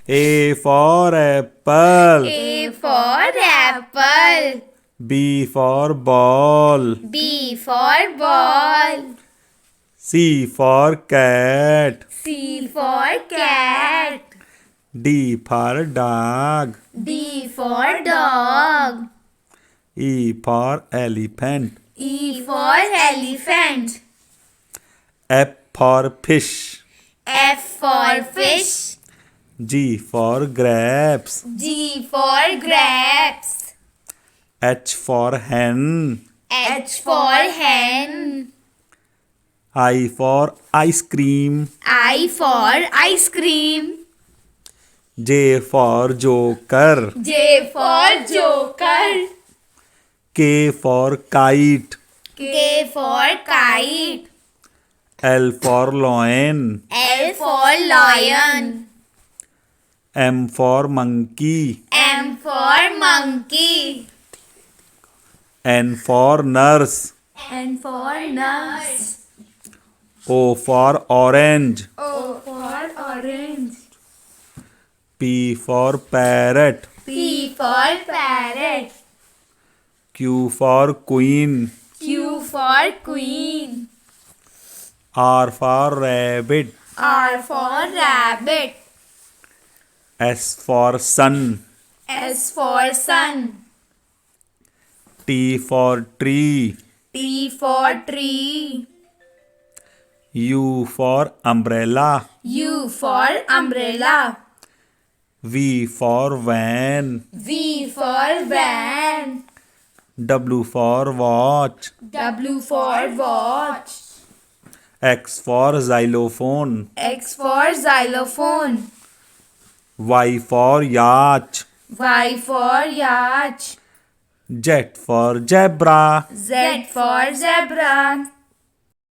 A for apple. A for apple. B for ball. B for ball. C for cat. C for cat. D for dog. D for dog. E for elephant. E for elephant. F for fish. F for fish. G for grapes. G for grapes. H for hen. H for hen. I for ice cream. I for ice cream. J for joker. J for joker. K for kite. K for kite. L for lion. L for lion. M for monkey. M for monkey. N for nurse. N for nurse. O for orange. O for orange. P for parrot. P for parrot. Q for queen. Q for queen. R for rabbit. R for rabbit. S for sun. S for sun. T for tree. T for tree. U for umbrella. U for umbrella. V for van. V for van. W for watch. W for watch. X for xylophone. X for xylophone. Y for yacht. Y for yacht. Z for zebra. Z for zebra.